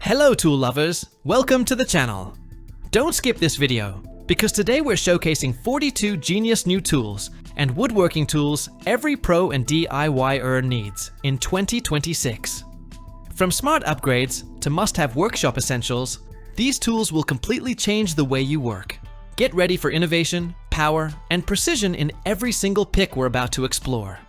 Hello tool lovers, welcome to the channel. Don't skip this video, because today we're showcasing 42 genius new tools and woodworking tools every pro and DIYer needs in 2026. From smart upgrades to must-have workshop essentials, these tools will completely change the way you work. Get ready for innovation, power, and precision in every single pick we're about to explore.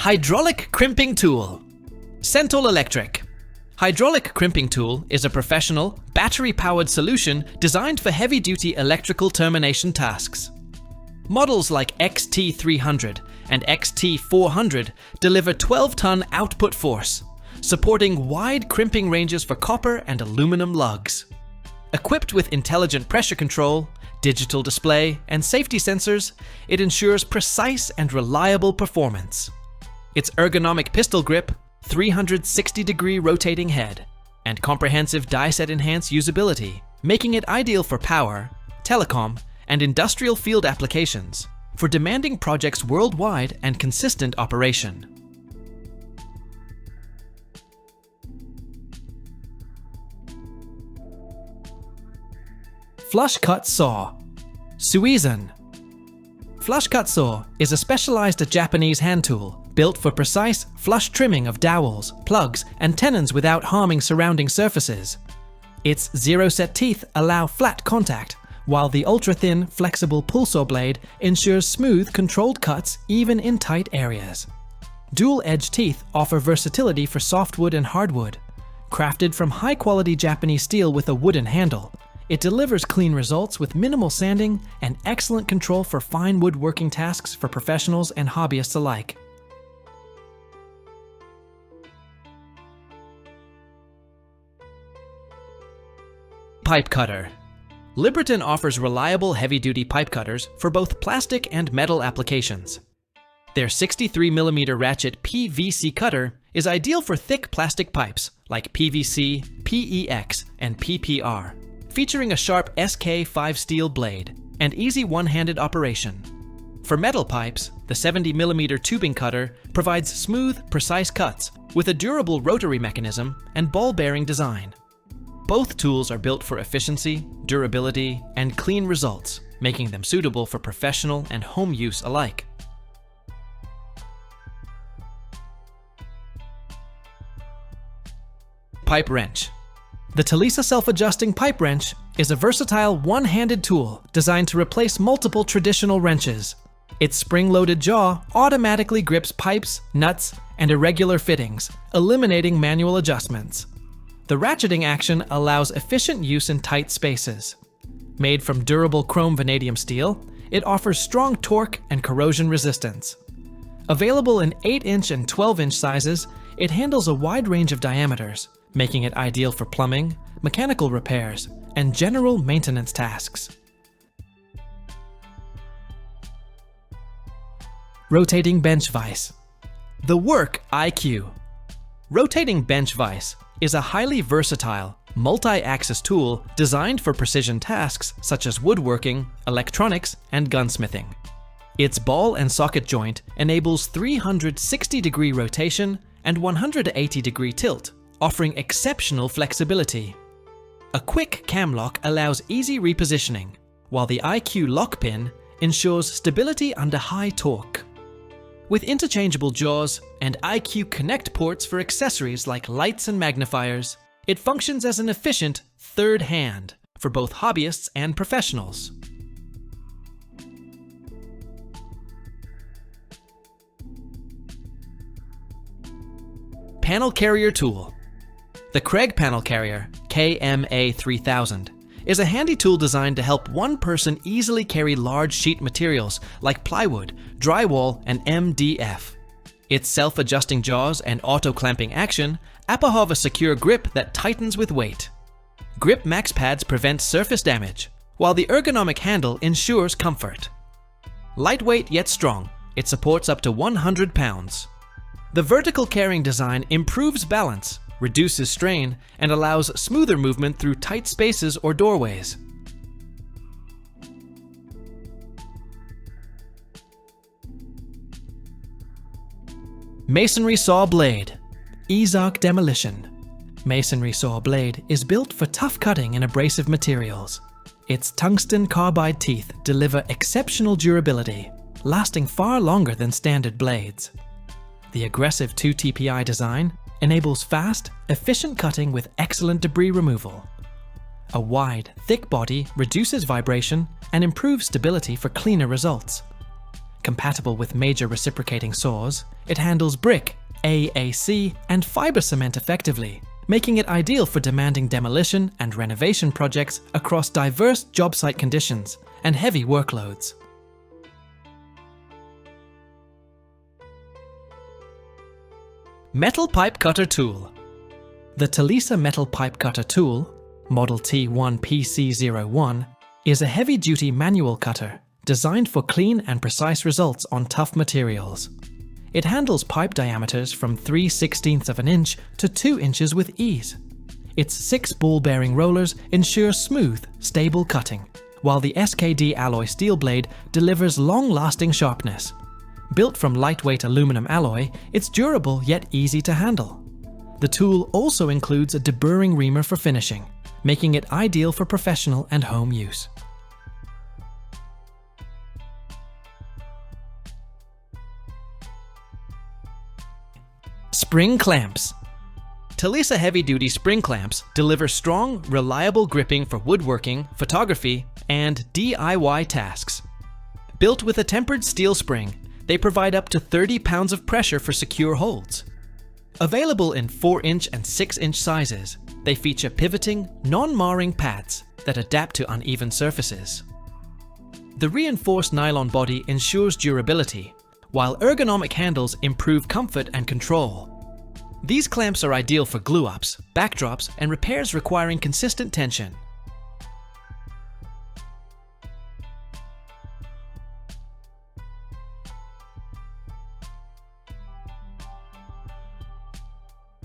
Hydraulic Crimping Tool. CENTALL Electric. Hydraulic crimping tool is a professional, battery-powered solution designed for heavy-duty electrical termination tasks. Models like XT300 and XT400 deliver 12-ton output force, supporting wide crimping ranges for copper and aluminum lugs. Equipped with intelligent pressure control, digital display, and safety sensors, it ensures precise and reliable performance. Its ergonomic pistol grip, 360-degree rotating head, and comprehensive die-set enhance usability, making it ideal for power, telecom, and industrial field applications for demanding projects worldwide and consistent operation. Flush Cut Saw. SUIZAN Flush Cut Saw is a specialized Japanese hand tool built for precise, flush trimming of dowels, plugs, and tenons without harming surrounding surfaces. Its zero-set teeth allow flat contact, while the ultra-thin, flexible pull saw blade ensures smooth, controlled cuts even in tight areas. Dual-edge teeth offer versatility for softwood and hardwood. Crafted from high-quality Japanese steel with a wooden handle, it delivers clean results with minimal sanding and excellent control for fine woodworking tasks for professionals and hobbyists alike. Pipe Cutter. LIBRATON offers reliable heavy-duty pipe cutters for both plastic and metal applications. Their 63mm ratchet PVC cutter is ideal for thick plastic pipes like PVC, PEX, and PPR, featuring a sharp SK5 steel blade and easy one-handed operation. For metal pipes, the 70mm tubing cutter provides smooth, precise cuts with a durable rotary mechanism and ball-bearing design. Both tools are built for efficiency, durability, and clean results, making them suitable for professional and home use alike. Pipe Wrench. The TOLESA self-adjusting pipe wrench is a versatile one-handed tool designed to replace multiple traditional wrenches. Its spring-loaded jaw automatically grips pipes, nuts, and irregular fittings, eliminating manual adjustments. The ratcheting action allows efficient use in tight spaces. Made from durable chrome vanadium steel, it offers strong torque and corrosion resistance. Available in 8-inch and 12-inch sizes, it handles a wide range of diameters, making it ideal for plumbing, mechanical repairs, and general maintenance tasks. Rotating Bench Vise. The Work IQ. Rotating Bench Vise is a highly versatile, multi-axis tool designed for precision tasks such as woodworking, electronics, and gunsmithing. Its ball and socket joint enables 360-degree rotation and 180-degree tilt, offering exceptional flexibility. A quick cam lock allows easy repositioning, while the IQ lock pin ensures stability under high torque. With interchangeable jaws and IQ Connect ports for accessories like lights and magnifiers, it functions as an efficient third hand for both hobbyists and professionals. Panel Carrier Tool. The Kreg Panel Carrier, KMA3000, is a handy tool designed to help one person easily carry large sheet materials like plywood, drywall, and MDF. Its self-adjusting jaws and auto-clamping action have a secure grip that tightens with weight. Grip max pads prevent surface damage, while the ergonomic handle ensures comfort. Lightweight yet strong, it supports up to 100 pounds. The vertical carrying design improves balance, reduces strain, and allows smoother movement through tight spaces or doorways. Masonry Saw Blade. EZARC Demolition. Masonry saw blade is built for tough cutting in abrasive materials. Its tungsten carbide teeth deliver exceptional durability, lasting far longer than standard blades. The aggressive 2 TPI design enables fast, efficient cutting with excellent debris removal. A wide, thick body reduces vibration and improves stability for cleaner results. Compatible with major reciprocating saws, it handles brick, AAC, and fiber cement effectively, making it ideal for demanding demolition and renovation projects across diverse job site conditions and heavy workloads. Metal Pipe Cutter Tool. The TOLESA Metal Pipe Cutter Tool, Model T1PC01, is a heavy-duty manual cutter designed for clean and precise results on tough materials. It handles pipe diameters from 3/16 of an inch to 2 inches with ease. Its 6 ball-bearing rollers ensure smooth, stable cutting, while the SKD alloy steel blade delivers long-lasting sharpness. Built from lightweight aluminum alloy, it's durable yet easy to handle. The tool also includes a deburring reamer for finishing, making it ideal for professional and home use. Spring clamps. TOLESA heavy-duty spring clamps deliver strong, reliable gripping for woodworking, photography, and DIY tasks. Built with a tempered steel spring, they provide up to 30 pounds of pressure for secure holds. Available in 4-inch and 6-inch sizes, they feature pivoting, non-marring pads that adapt to uneven surfaces. The reinforced nylon body ensures durability, while ergonomic handles improve comfort and control. These clamps are ideal for glue-ups, backdrops, and repairs requiring consistent tension.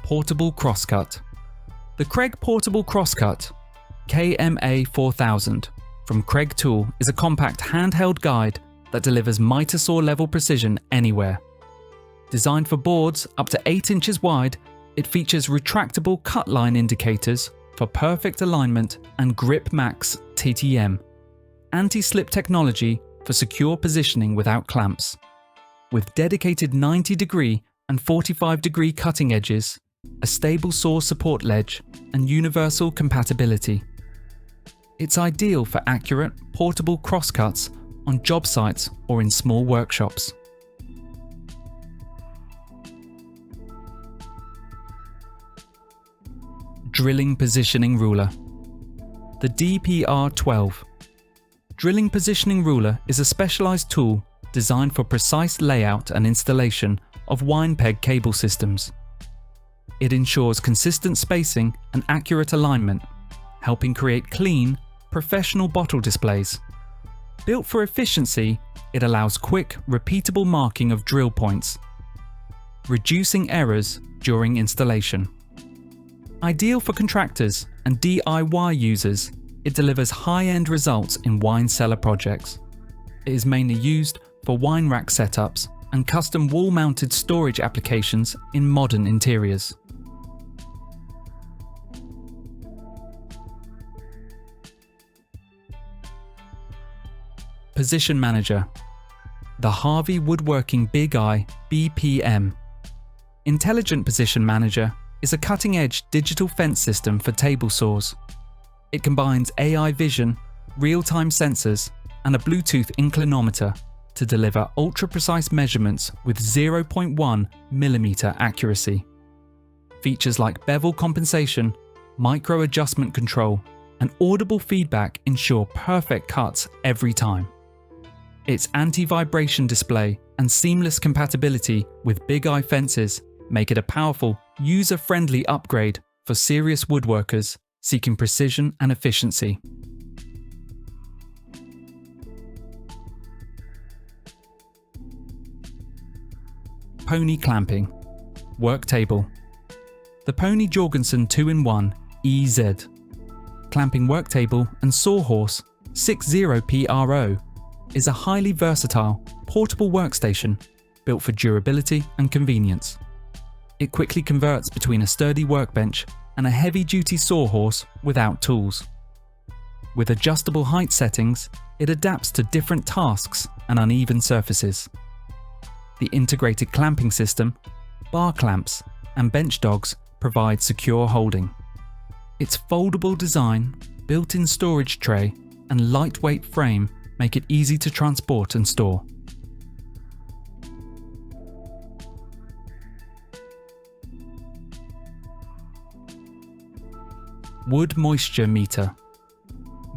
Portable Crosscut. The Kreg Portable Crosscut KMA 4000 from Kreg Tool is a compact handheld guide that delivers miter saw level precision anywhere. Designed for boards up to 8 inches wide, it features retractable cut line indicators for perfect alignment and Grip Max TTM, anti-slip technology for secure positioning without clamps. With dedicated 90-degree and 45-degree cutting edges, a stable saw support ledge, and universal compatibility. It's ideal for accurate, portable crosscuts on job sites or in small workshops. Drilling Positioning Ruler. The DPR-12. Drilling Positioning Ruler is a specialized tool designed for precise layout and installation of wine peg cable systems. It ensures consistent spacing and accurate alignment, helping create clean, professional bottle displays. Built for efficiency, it allows quick, repeatable marking of drill points, reducing errors during installation. Ideal for contractors and DIY users, it delivers high-end results in wine cellar projects. It is mainly used for wine rack setups and custom wall-mounted storage applications in modern interiors. Position Manager. The Harvey Woodworking Big Eye BPM. Intelligent Position Manager is a cutting-edge digital fence system for table saws. It combines AI vision, real-time sensors, and a Bluetooth inclinometer to deliver ultra-precise measurements with 0.1 mm accuracy. Features like bevel compensation, micro-adjustment control, and audible feedback ensure perfect cuts every time. Its anti-vibration display and seamless compatibility with Big Eye fences make it a powerful, user-friendly upgrade for serious woodworkers seeking precision and efficiency. Pony Clamping. Work Table. The Pony Jorgensen 2-in-1 EZ. Clamping work table and sawhorse 60PRO is a highly versatile, portable workstation built for durability and convenience. It quickly converts between a sturdy workbench and a heavy-duty sawhorse without tools. With adjustable height settings, it adapts to different tasks and uneven surfaces. The integrated clamping system, bar clamps, and bench dogs provide secure holding. Its foldable design, built-in storage tray, and lightweight frame make it easy to transport and store. Wood Moisture Meter.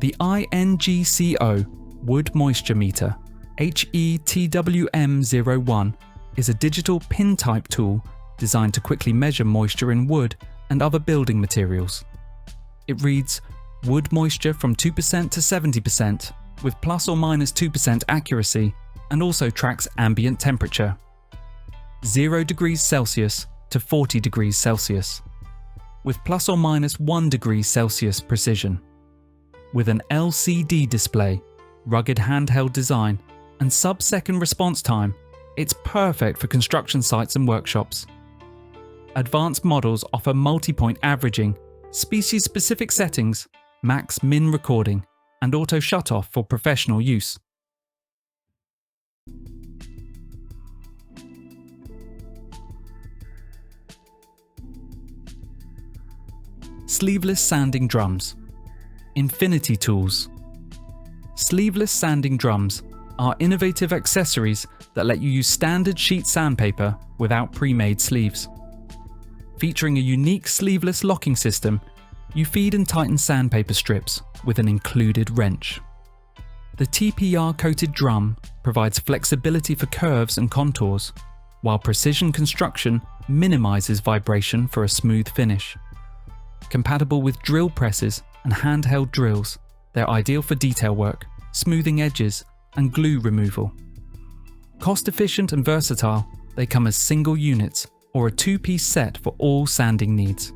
The INGCO Wood Moisture Meter HETWM01 is a digital pin-type tool designed to quickly measure moisture in wood and other building materials. It reads wood moisture from 2% to 70% with plus or minus 2% accuracy, and also tracks ambient temperature, 0 degrees Celsius to 40 degrees Celsius, with plus or minus 1 degree Celsius precision. With an LCD display, rugged handheld design, and sub-second response time, it's perfect for construction sites and workshops. Advanced models offer multi-point averaging, species-specific settings, max-min recording, and auto shut-off for professional use. Sleeveless sanding drums. Infinity tools. Sleeveless sanding drums are innovative accessories that let you use standard sheet sandpaper without pre-made sleeves. Featuring a unique sleeveless locking system, you feed and tighten sandpaper strips with an included wrench. The TPR-coated drum provides flexibility for curves and contours, while precision construction minimizes vibration for a smooth finish. Compatible with drill presses and handheld drills, they're ideal for detail work, smoothing edges, and glue removal. Cost-efficient and versatile, they come as single units or a two-piece set for all sanding needs.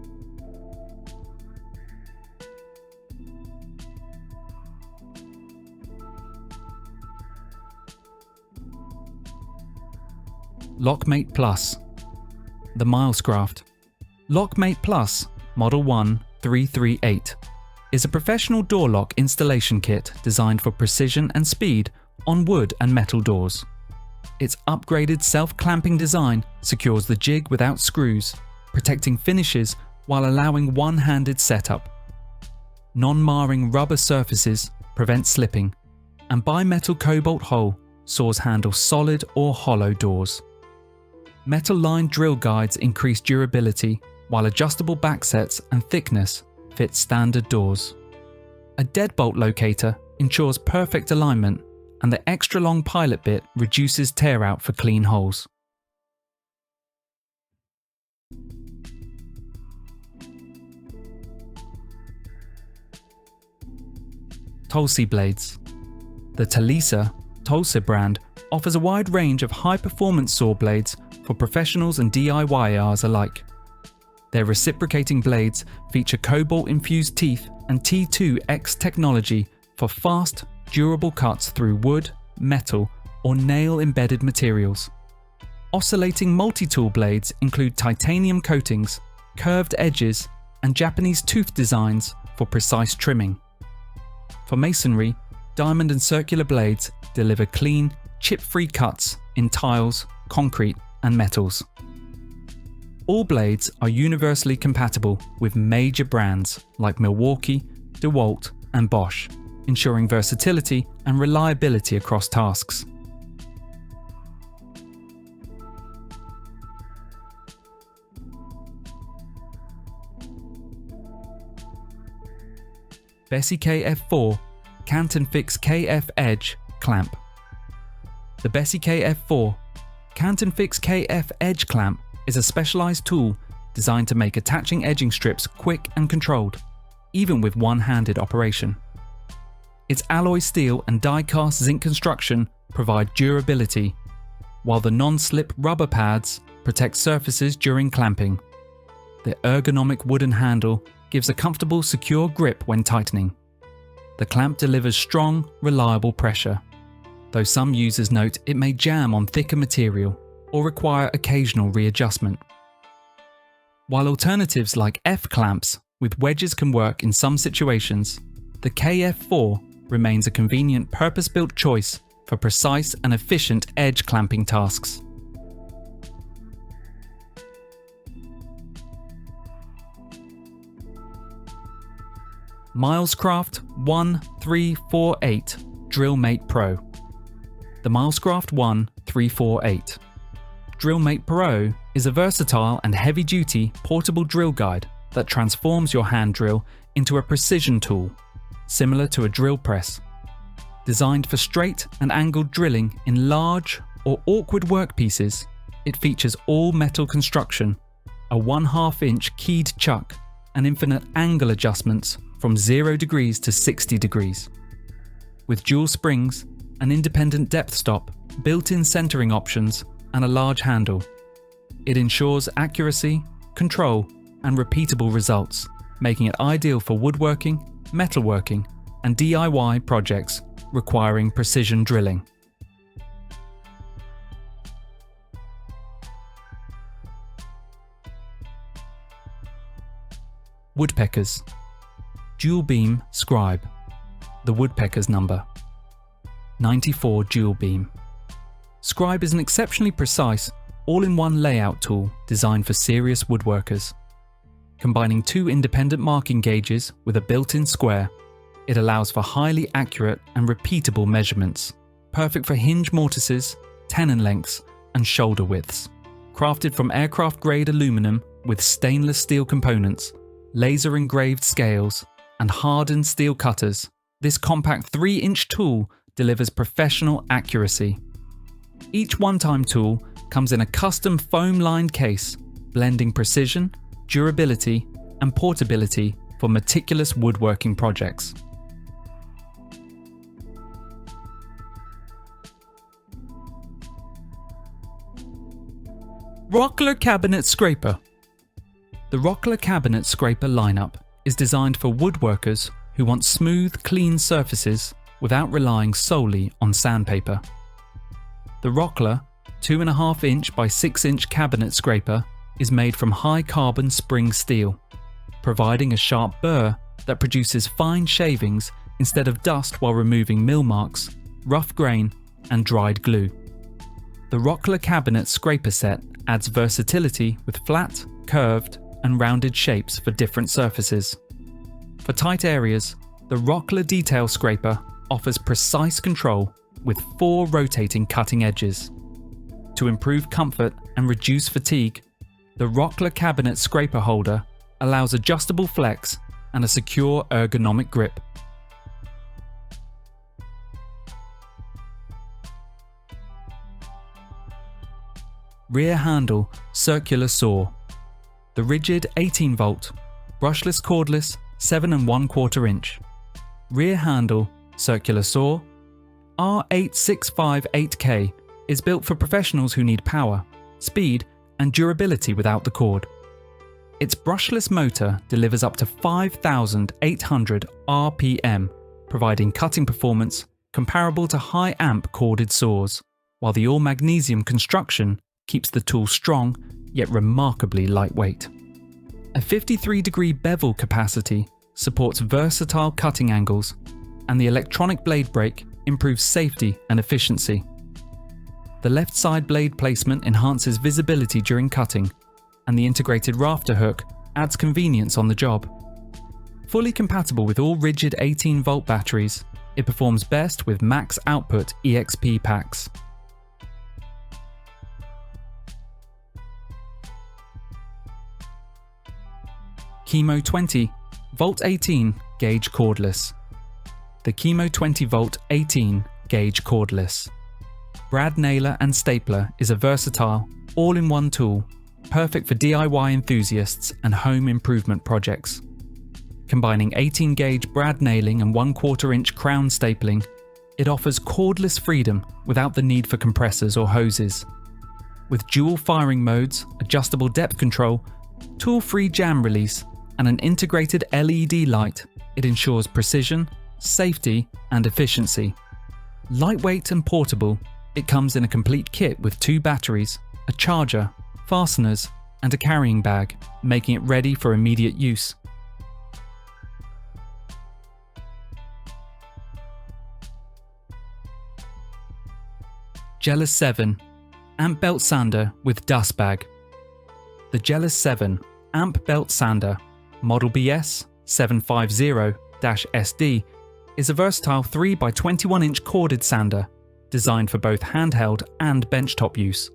Lockmate Plus. The Milescraft. Lockmate Plus Model 1338 is a professional door lock installation kit designed for precision and speed on wood and metal doors. Its upgraded self-clamping design secures the jig without screws, protecting finishes while allowing one-handed setup. Non-marring rubber surfaces prevent slipping, and bimetal cobalt hole saws handle solid or hollow doors. Metal-lined drill guides increase durability, while adjustable backsets and thickness fit standard doors. A deadbolt locator ensures perfect alignment, and the extra long pilot bit reduces tear out for clean holes. TOLESA blades. The TOLESA brand offers a wide range of high-performance saw blades for professionals and DIYers alike. Their reciprocating blades feature cobalt-infused teeth and T2X technology for fast, durable cuts through wood, metal, or nail-embedded materials. Oscillating multi-tool blades include titanium coatings, curved edges, and Japanese tooth designs for precise trimming. For masonry, diamond and circular blades deliver clean, chip-free cuts in tiles, concrete, and metals. All blades are universally compatible with major brands like Milwaukee, DeWalt, and Bosch, ensuring versatility and reliability across tasks. Bessey KF4 Canton Fix KF Edge Clamp. The Bessey KF4 Canton Fix KF Edge Clamp is a specialized tool designed to make attaching edging strips quick and controlled, even with one-handed operation. Its alloy steel and die-cast zinc construction provide durability, while the non-slip rubber pads protect surfaces during clamping. The ergonomic wooden handle gives a comfortable, secure grip when tightening. The clamp delivers strong, reliable pressure, though some users note it may jam on thicker material. or require occasional readjustment. While alternatives like F-clamps with wedges can work in some situations, the KF4 remains a convenient purpose-built choice for precise and efficient edge clamping tasks. Milescraft 1348 Drillmate Pro. The Milescraft 1348 Drillmate Pro is a versatile and heavy-duty portable drill guide that transforms your hand drill into a precision tool, similar to a drill press. Designed for straight and angled drilling in large or awkward workpieces, it features all-metal construction, a 1/2 inch keyed chuck, and infinite angle adjustments from 0 degrees to 60 degrees. With dual springs, an independent depth stop, built-in centering options, and a large handle, it ensures accuracy, control, and repeatable results, making it ideal for woodworking, metalworking, and DIY projects requiring precision drilling. Woodpeckers. Dual beam scribe. The woodpecker's number. 94 dual beam. Scribe is an exceptionally precise, all-in-one layout tool designed for serious woodworkers. Combining 2 independent marking gauges with a built-in square, it allows for highly accurate and repeatable measurements, perfect for hinge mortises, tenon lengths, and shoulder widths. Crafted from aircraft-grade aluminum with stainless steel components, laser-engraved scales, and hardened steel cutters, this compact 3-inch tool delivers professional accuracy. Each one-time tool comes in a custom foam-lined case, blending precision, durability, and portability for meticulous woodworking projects. Rockler Cabinet Scraper. The Rockler Cabinet Scraper lineup is designed for woodworkers who want smooth, clean surfaces without relying solely on sandpaper. The Rockler 2.5 inch by 6 inch cabinet scraper is made from high carbon spring steel, providing a sharp burr that produces fine shavings instead of dust while removing mill marks, rough grain, and dried glue. The Rockler Cabinet Scraper set adds versatility with flat, curved, and rounded shapes for different surfaces. For tight areas, the Rockler Detail Scraper offers precise control with 4 rotating cutting edges. To improve comfort and reduce fatigue, the Rockler Cabinet Scraper Holder allows adjustable flex and a secure ergonomic grip. Rear Handle Circular Saw. The rigid 18-volt, brushless cordless 7 1/4 inch. Rear Handle Circular Saw R8658K is built for professionals who need power, speed, and durability without the cord. Its brushless motor delivers up to 5,800 RPM, providing cutting performance comparable to high-amp corded saws, while the all-magnesium construction keeps the tool strong yet remarkably lightweight. A 53-degree bevel capacity supports versatile cutting angles, and the electronic blade brake improves safety and efficiency. The left side blade placement enhances visibility during cutting, and the integrated rafter hook adds convenience on the job. Fully compatible with all rigid 18-volt batteries, it performs best with max output EXP packs. Chemo 20 Volt 18 Gauge Cordless. The Chemo 20 Volt 18 Gauge Cordless. Brad nailer and stapler is a versatile, all-in-one tool, perfect for DIY enthusiasts and home improvement projects. Combining 18 gauge brad nailing and 1/4 inch crown stapling, it offers cordless freedom without the need for compressors or hoses. With dual firing modes, adjustable depth control, tool-free jam release, and an integrated LED light, it ensures precision, safety, and efficiency. Lightweight and portable, it comes in a complete kit with 2 batteries, a charger, fasteners, and a carrying bag, making it ready for immediate use. Jealous 7 Amp Belt Sander with Dust Bag. The Jealous 7 Amp Belt Sander, Model BS 750-SD, is a versatile 3x21-inch corded sander designed for both handheld and benchtop use.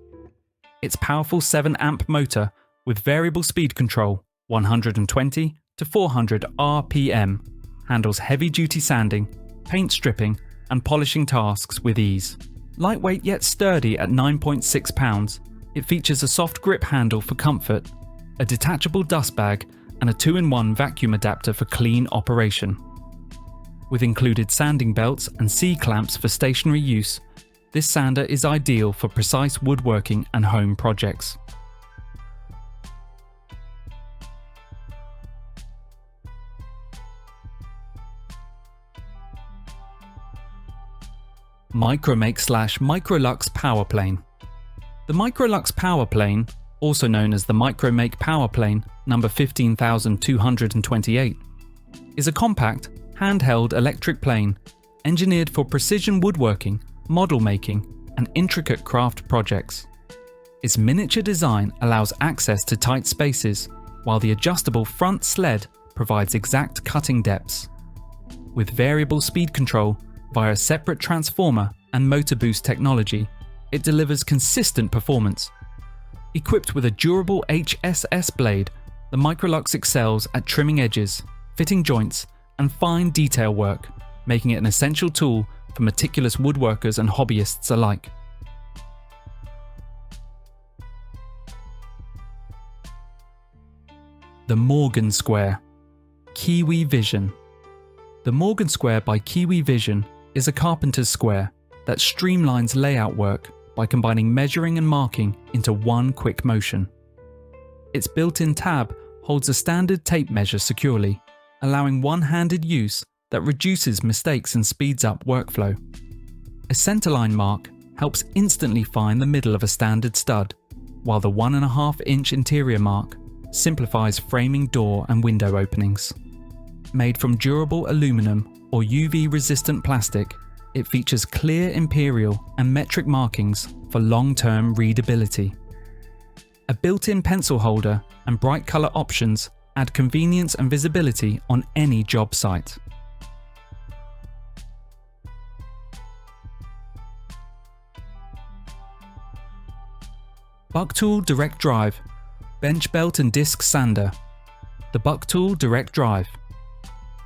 Its powerful 7-amp motor with variable speed control 120 to 400 RPM handles heavy-duty sanding, paint stripping, and polishing tasks with ease. Lightweight yet sturdy at 9.6 pounds, it features a soft grip handle for comfort, a detachable dust bag, and a 2-in-1 vacuum adapter for clean operation. With included sanding belts and C-clamps for stationary use, this sander is ideal for precise woodworking and home projects. Micromake/Microlux Power Plane. The Microlux Power Plane, also known as the Micromake Power Plane number 15228, is a compact, handheld electric plane engineered for precision woodworking, model making, and intricate craft projects. Its miniature design allows access to tight spaces, while the adjustable front sled provides exact cutting depths. With variable speed control via a separate transformer and motor boost technology, it delivers consistent performance. Equipped with a durable HSS blade, the Microlux excels at trimming edges, fitting joints, and fine detail work, making it an essential tool for meticulous woodworkers and hobbyists alike. The Morgan Square. Kiwi Vision. The Morgan Square by Kiwi Vision is a carpenter's square that streamlines layout work by combining measuring and marking into one quick motion. Its built-in tab holds a standard tape measure securely, allowing one-handed use that reduces mistakes and speeds up workflow. A centerline mark helps instantly find the middle of a standard stud, while the 1.5-inch interior mark simplifies framing door and window openings. Made from durable aluminum or UV-resistant plastic, it features clear imperial and metric markings for long-term readability. A built-in pencil holder and bright color options add convenience and visibility on any job site. Bucktool Direct Drive Bench Belt and Disc Sander. The Bucktool Direct Drive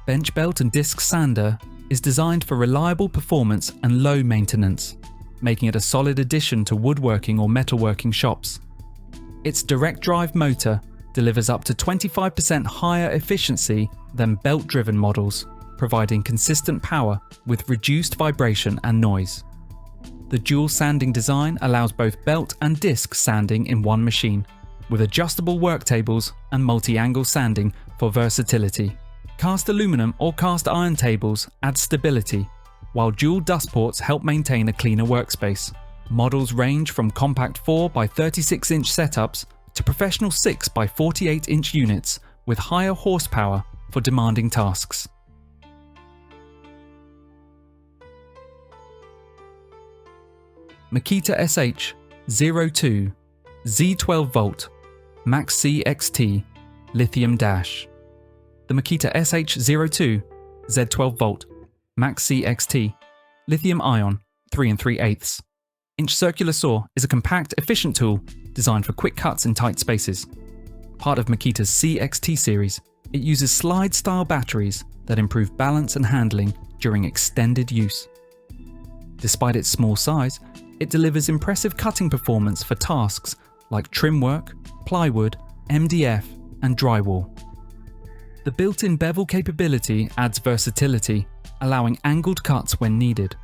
Bench Belt and Disc Sander is designed for reliable performance and low maintenance, making it a solid addition to woodworking or metalworking shops. Its direct drive motor delivers up to 25% higher efficiency than belt-driven models, providing consistent power with reduced vibration and noise. The dual sanding design allows both belt and disc sanding in one machine, with adjustable work tables and multi-angle sanding for versatility. Cast aluminum or cast iron tables add stability, while dual dust ports help maintain a cleaner workspace. Models range from compact 4x36-inch setups to professional 6x48-inch units with higher horsepower for demanding tasks. Makita SH02 Z12 Volt Max CXT Lithium Dash. The Makita SH02 Z12 Volt Max CXT Lithium Ion 3 3/8 inch circular saw is a compact, efficient tool designed for quick cuts in tight spaces. Part of Makita's CXT series, it uses slide-style batteries that improve balance and handling during extended use. Despite its small size, it delivers impressive cutting performance for tasks like trim work, plywood, MDF, and drywall. The built-in bevel capability adds versatility, allowing angled cuts when needed.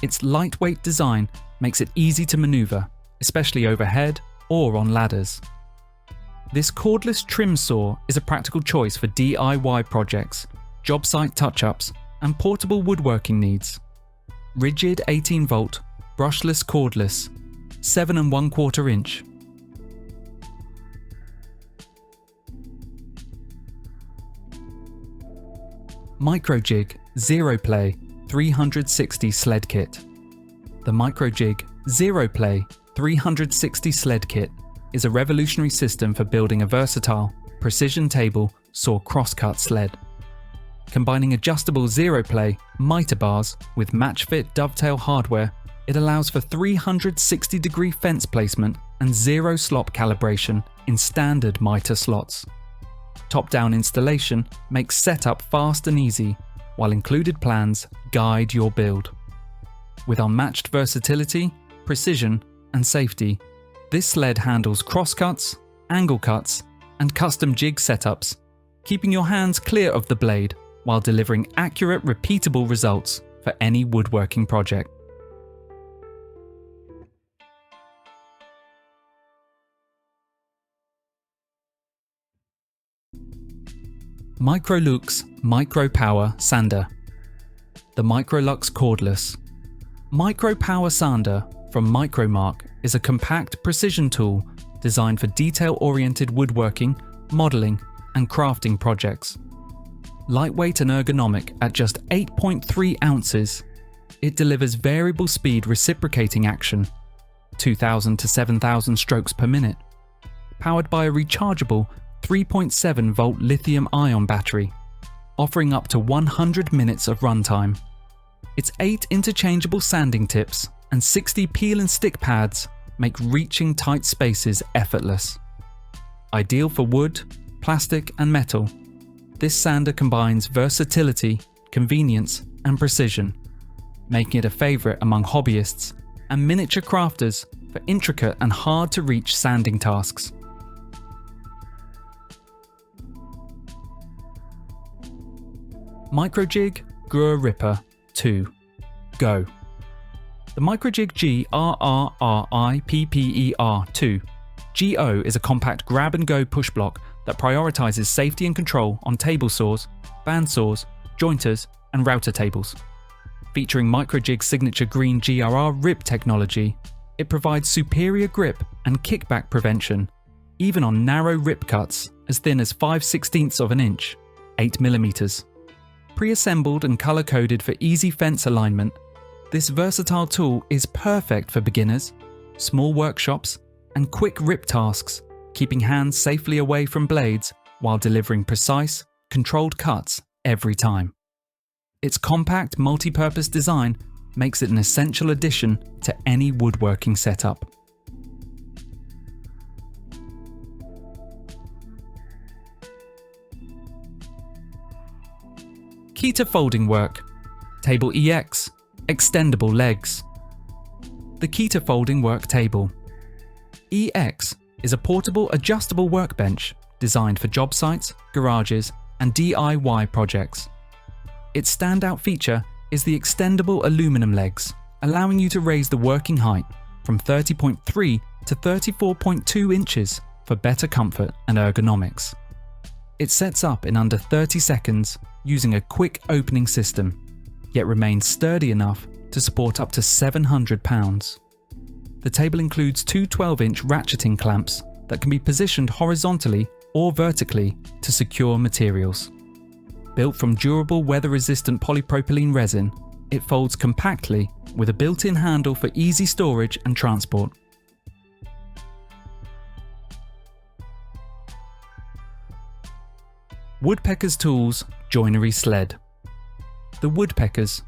Its lightweight design makes it easy to maneuver, especially overhead or on ladders. This cordless trim saw is a practical choice for DIY projects, job site touch-ups, and portable woodworking needs. Rigid 18-volt, brushless cordless, 7 1/4 inch. Microjig Zero Play 360 Sled Kit. The Microjig Zero Play 360 Sled Kit is a revolutionary system for building a versatile, precision table saw crosscut sled. Combining adjustable zero play miter bars with match-fit dovetail hardware, it allows for 360-degree fence placement and zero slop calibration in standard miter slots. Top-down installation makes setup fast and easy, while included plans guide your build. With unmatched versatility, precision, and safety, this sled handles crosscuts, angle cuts, and custom jig setups, keeping your hands clear of the blade while delivering accurate, repeatable results for any woodworking project. Microlux Micro Power Sander. The Microlux Cordless. Micro Power Sander from Micromark is a compact precision tool designed for detail-oriented woodworking, modelling, and crafting projects. Lightweight and ergonomic at just 8.3 ounces, it delivers variable speed reciprocating action, 2,000 to 7,000 strokes per minute, powered by a rechargeable 3.7 volt lithium-ion battery, offering up to 100 minutes of runtime. Its 8 interchangeable sanding tips and 60 peel and stick pads make reaching tight spaces effortless. Ideal for wood, plastic, and metal, this sander combines versatility, convenience, and precision, making it a favourite among hobbyists and miniature crafters for intricate and hard-to-reach sanding tasks. Microjig Grur Ripper 2 Go. The Microjig GRRRIPPER 2 GO is a compact grab-and-go push block that prioritises safety and control on table saws, bandsaws, jointers, and router tables. Featuring Microjig's signature green GRR RIP technology, it provides superior grip and kickback prevention, even on narrow rip cuts as thin as 5/16 of an inch, 8 mm. Pre-assembled and colour-coded for easy fence alignment, this versatile tool is perfect for beginners, small workshops, and quick rip tasks, keeping hands safely away from blades while delivering precise, controlled cuts every time. Its compact, multi-purpose design makes it an essential addition to any woodworking setup. Key to folding work. Table EX, extendable legs. The key to folding work table. EX is a portable adjustable workbench designed for job sites, garages, and DIY projects. Its standout feature is the extendable aluminum legs, allowing you to raise the working height from 30.3 to 34.2 inches for better comfort and ergonomics. It sets up in under 30 seconds using a quick opening system, yet remains sturdy enough to support up to 700 pounds. The table includes two 12-inch ratcheting clamps that can be positioned horizontally or vertically to secure materials. Built from durable weather-resistant polypropylene resin, it folds compactly with a built-in handle for easy storage and transport. Woodpecker's Tools Joinery Sled. The Woodpecker's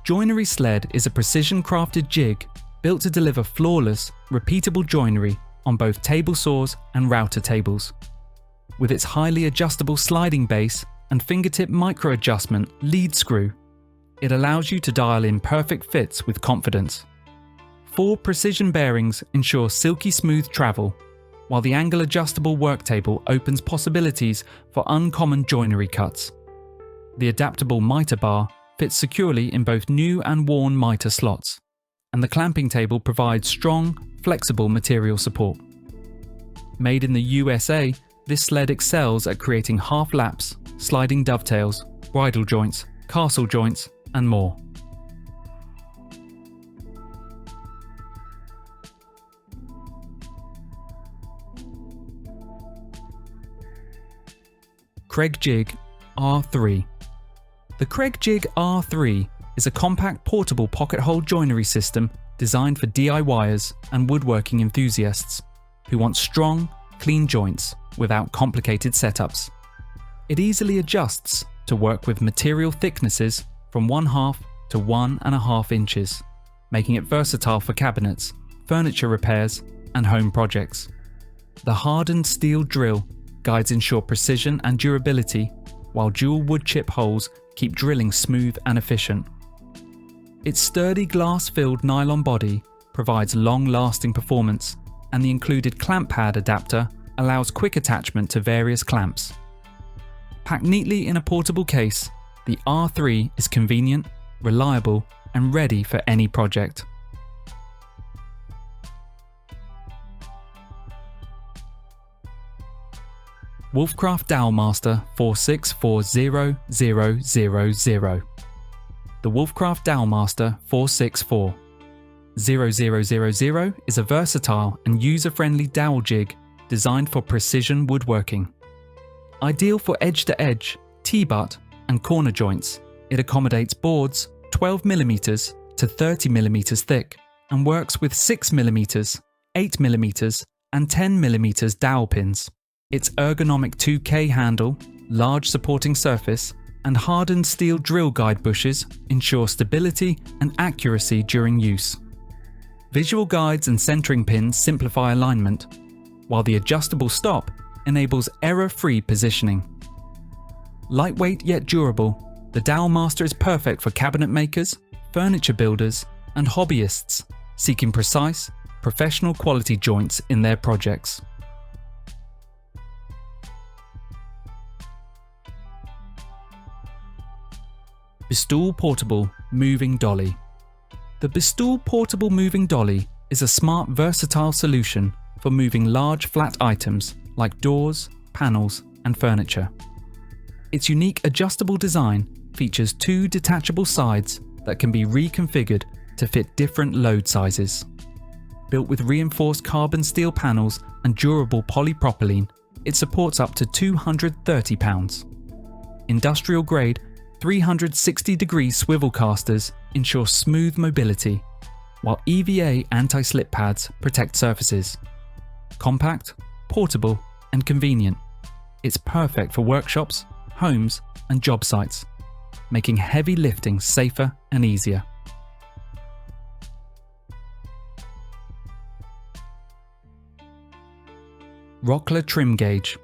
Joinery Sled is a precision-crafted jig built to deliver flawless, repeatable joinery on both table saws and router tables. With its highly adjustable sliding base and fingertip micro-adjustment lead screw, it allows you to dial in perfect fits with confidence. 4 precision bearings ensure silky smooth travel, while the angle adjustable work table opens possibilities for uncommon joinery cuts. The adaptable miter bar fits securely in both new and worn miter slots, and the clamping table provides strong, flexible material support. Made in the USA, this sled excels at creating half laps, sliding dovetails, bridle joints, castle joints, and more. Kreg Jig R3. The Kreg Jig R3 is a compact portable pocket hole joinery system designed for DIYers and woodworking enthusiasts who want strong, clean joints without complicated setups. It easily adjusts to work with material thicknesses from 1/2 to 1.5 inches, making it versatile for cabinets, furniture repairs, and home projects. The hardened steel drill guides ensure precision and durability, while dual wood chip holes keep drilling smooth and efficient. Its sturdy glass-filled nylon body provides long-lasting performance, and the included clamp pad adapter allows quick attachment to various clamps. Packed neatly in a portable case, the R3 is convenient, reliable, and ready for any project. Wolfcraft Dowel Master 4640000. The Wolfcraft Dowel Master 4640000 is a versatile and user-friendly dowel jig designed for precision woodworking. Ideal for edge-to-edge, T-butt, and corner joints, it accommodates boards 12mm to 30mm thick and works with 6mm, 8mm, and 10mm dowel pins. Its ergonomic 2K handle, large supporting surface, and hardened steel drill guide bushes ensure stability and accuracy during use. Visual guides and centering pins simplify alignment, while the adjustable stop enables error-free positioning. Lightweight yet durable, the Dowel Master is perfect for cabinet makers, furniture builders, and hobbyists seeking precise, professional quality joints in their projects. Bestool Portable Moving Dolly. The Bestool Portable Moving Dolly is a smart, versatile solution for moving large flat items like doors, panels, and furniture. Its unique adjustable design features 2 detachable sides that can be reconfigured to fit different load sizes. Built with reinforced carbon steel panels and durable polypropylene, it supports up to 230 pounds. Industrial grade 360-degree swivel casters ensure smooth mobility, while EVA anti-slip pads protect surfaces. Compact, portable, and convenient, it's perfect for workshops, homes, and job sites, making heavy lifting safer and easier. Rockler Trim Gauge.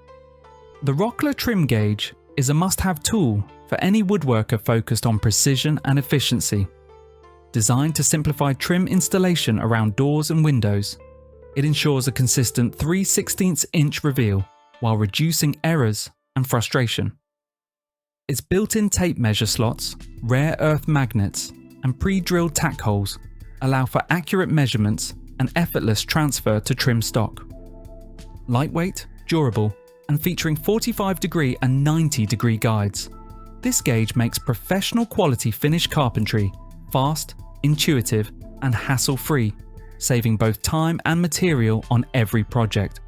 The Rockler Trim Gauge is a must-have tool for any woodworker focused on precision and efficiency. Designed to simplify trim installation around doors and windows, it ensures a consistent 3/16" reveal while reducing errors and frustration. Its built-in tape measure slots, rare earth magnets, and pre-drilled tack holes allow for accurate measurements and effortless transfer to trim stock. Lightweight, durable, and featuring 45-degree and 90-degree guides, this gauge makes professional quality finish carpentry fast, intuitive, and hassle-free, saving both time and material on every project,